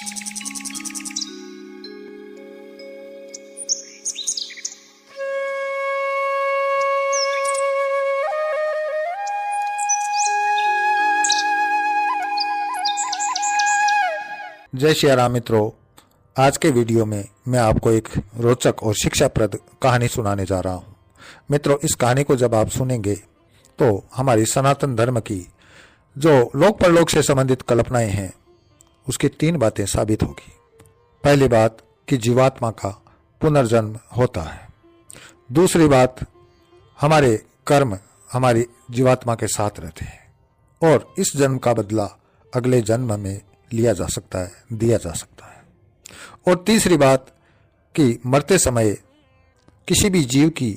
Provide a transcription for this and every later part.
जय श्री राम मित्रों, आज के वीडियो में मैं आपको एक रोचक और शिक्षाप्रद कहानी सुनाने जा रहा हूँ। मित्रों, इस कहानी को जब आप सुनेंगे तो हमारी सनातन धर्म की जो लोक परलोक से संबंधित कल्पनाएं हैं उसकी 3 बातें साबित होगी। पहली बात कि जीवात्मा का पुनर्जन्म होता है। दूसरी बात, हमारे कर्म हमारी जीवात्मा के साथ रहते हैं और इस जन्म का बदला अगले जन्म में लिया जा सकता है, दिया जा सकता है। और तीसरी बात कि मरते समय किसी भी जीव की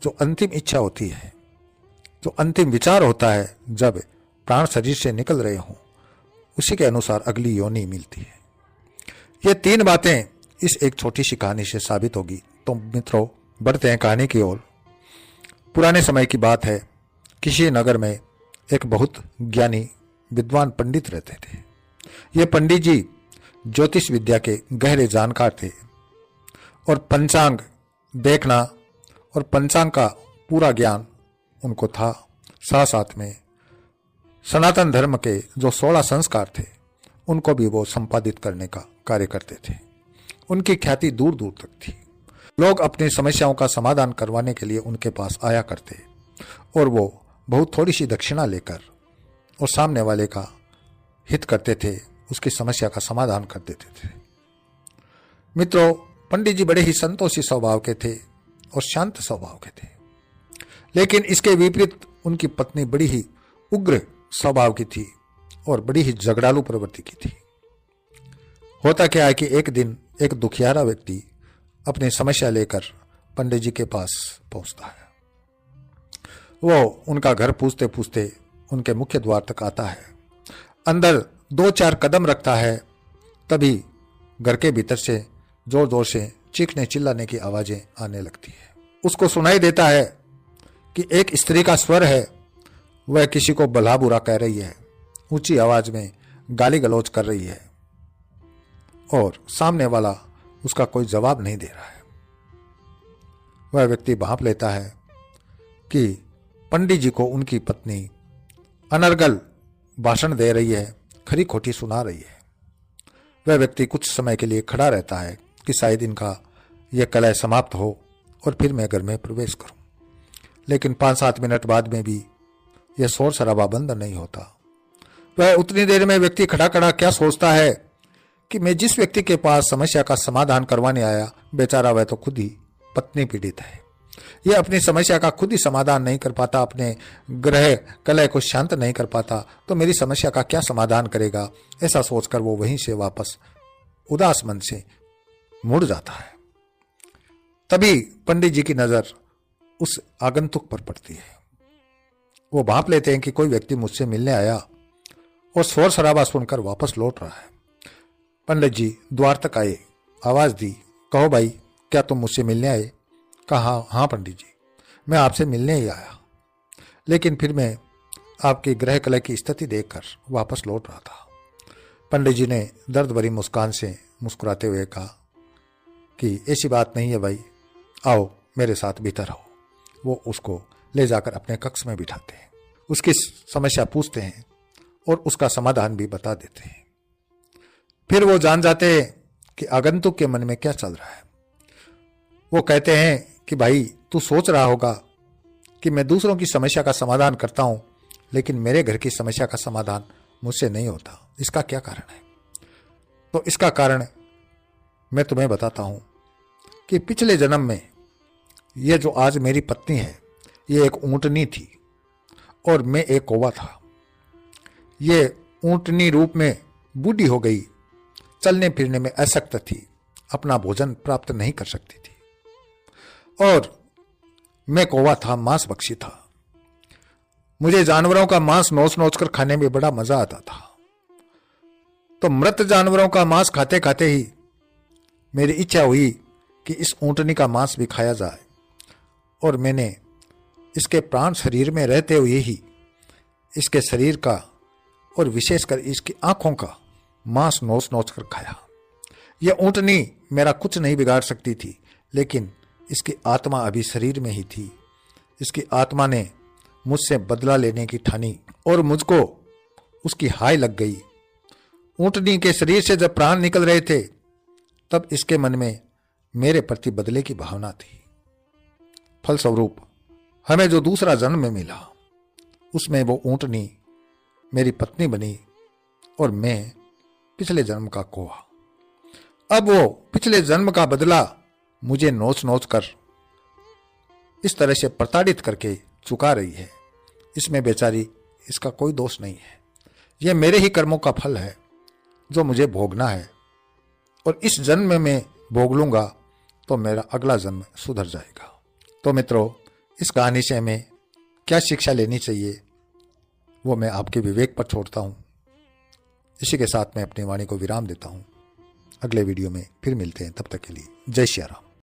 जो अंतिम इच्छा होती है, जो अंतिम विचार होता है, जब प्राण शरीर से निकल रहे हों, उसी के अनुसार अगली योनि मिलती है। ये 3 बातें इस एक छोटी सी कहानी से साबित होगी। तो मित्रों, बढ़ते हैं कहानी की ओर। पुराने समय की बात है, किसी नगर में एक बहुत ज्ञानी विद्वान पंडित रहते थे। ये पंडित जी ज्योतिष विद्या के गहरे जानकार थे और पंचांग देखना और पंचांग का पूरा ज्ञान उनको था। साथ साथ में सनातन धर्म के जो 16 संस्कार थे उनको भी वो संपादित करने का कार्य करते थे। उनकी ख्याति दूर दूर तक थी। लोग अपनी समस्याओं का समाधान करवाने के लिए उनके पास आया करते और वो बहुत थोड़ी सी दक्षिणा लेकर और सामने वाले का हित करते थे, उसकी समस्या का समाधान कर देते थे। मित्रों, पंडित जी बड़े ही संतोषी स्वभाव के थे और शांत स्वभाव के थे, लेकिन इसके विपरीत उनकी पत्नी बड़ी ही उग्र स्वभाव की थी और बड़ी ही झगड़ालू प्रवृत्ति की थी। होता क्या है कि एक दिन एक दुखियारा व्यक्ति अपनी समस्या लेकर पंडित जी के पास पहुंचता है। वो उनका घर पूछते पूछते उनके मुख्य द्वार तक आता है। अंदर 2-4 कदम रखता है, तभी घर के भीतर से जोर जोर से चीखने चिल्लाने की आवाजें आने लगती है। उसको सुनाई देता है कि एक स्त्री का स्वर है, वह किसी को भला बुरा कह रही है, ऊंची आवाज में गाली गलौज कर रही है और सामने वाला उसका कोई जवाब नहीं दे रहा है। वह व्यक्ति भांप लेता है कि पंडित जी को उनकी पत्नी अनर्गल भाषण दे रही है, खरी खोटी सुना रही है। वह व्यक्ति कुछ समय के लिए खड़ा रहता है कि शायद इनका यह कलह समाप्त हो और फिर मैं घर में प्रवेश करूं। लेकिन 5-7 मिनट बाद में भी यह शोर शराबा बंद नहीं होता। वह उतनी देर में व्यक्ति खड़ा खड़ा क्या सोचता है कि मैं जिस व्यक्ति के पास समस्या का समाधान करवाने आया, बेचारा वह तो खुद ही पत्नी पीड़ित है। यह अपनी समस्या का खुद ही समाधान नहीं कर पाता, अपने ग्रह कलह को शांत नहीं कर पाता, तो मेरी समस्या का क्या समाधान करेगा। ऐसा सोचकर वो वहीं से वापस उदास मन से मुड़ जाता है। तभी पंडित जी की नजर उस आगंतुक पर पड़ती है। वो भांप लेते हैं कि कोई व्यक्ति मुझसे मिलने आया और शोर शराबा सुनकर वापस लौट रहा है। पंडित जी द्वार तक आए, आवाज दी, कहो भाई, क्या तुम मुझसे मिलने आए? कहा, हाँ पंडित जी, मैं आपसे मिलने ही आया, लेकिन फिर मैं आपकी ग्रह कलह की स्थिति देखकर वापस लौट रहा था। पंडित जी ने दर्द भरी मुस्कान से मुस्कुराते हुए कहा कि ऐसी बात नहीं है भाई, आओ मेरे साथ भीतर आओ। वो उसको ले जाकर अपने कक्ष में बिठाते हैं, उसकी समस्या पूछते हैं और उसका समाधान भी बता देते हैं। फिर वो जान जाते हैं कि आगंतुक के मन में क्या चल रहा है। वो कहते हैं कि भाई, तू सोच रहा होगा कि मैं दूसरों की समस्या का समाधान करता हूं, लेकिन मेरे घर की समस्या का समाधान मुझसे नहीं होता। इसका क्या कारण है? तो इसका कारण मैं तुम्हें बताता हूं कि पिछले जन्म में ये जो आज मेरी पत्नी है, ये एक ऊंटनी थी और मैं एक कौवा था। ये ऊंटनी रूप में बूढ़ी हो गई, चलने फिरने में अशक्त थी, अपना भोजन प्राप्त नहीं कर सकती थी, और मैं कौवा था, मांस भक्षी था। मुझे जानवरों का मांस नोच नोच कर खाने में बड़ा मजा आता था। तो मृत जानवरों का मांस खाते खाते ही मेरी इच्छा हुई कि इस ऊंटनी का मांस भी खाया जाए, और मैंने इसके प्राण शरीर में रहते हुए ही इसके शरीर का और विशेषकर इसकी आंखों का मांस नोच नोच कर खाया। यह ऊँटनी मेरा कुछ नहीं बिगाड़ सकती थी, लेकिन इसकी आत्मा अभी शरीर में ही थी। इसकी आत्मा ने मुझसे बदला लेने की ठानी और मुझको उसकी हाय लग गई। ऊँटनी के शरीर से जब प्राण निकल रहे थे तब इसके मन में मेरे प्रति बदले की भावना थी। फलस्वरूप हमें जो दूसरा जन्म मिला उसमें वो ऊँटनी मेरी पत्नी बनी और मैं पिछले जन्म का कोहा। अब वो पिछले जन्म का बदला मुझे नोच नोच कर इस तरह से प्रताड़ित करके चुका रही है। इसमें बेचारी इसका कोई दोष नहीं है। यह मेरे ही कर्मों का फल है जो मुझे भोगना है, और इस जन्म में भोग लूंगा तो मेरा अगला जन्म सुधर जाएगा। तो मित्रों, इस कहानी से हमें क्या शिक्षा लेनी चाहिए वो मैं आपके विवेक पर छोड़ता हूँ। इसी के साथ मैं अपनी वाणी को विराम देता हूँ। अगले वीडियो में फिर मिलते हैं, तब तक के लिए जय श्री राम।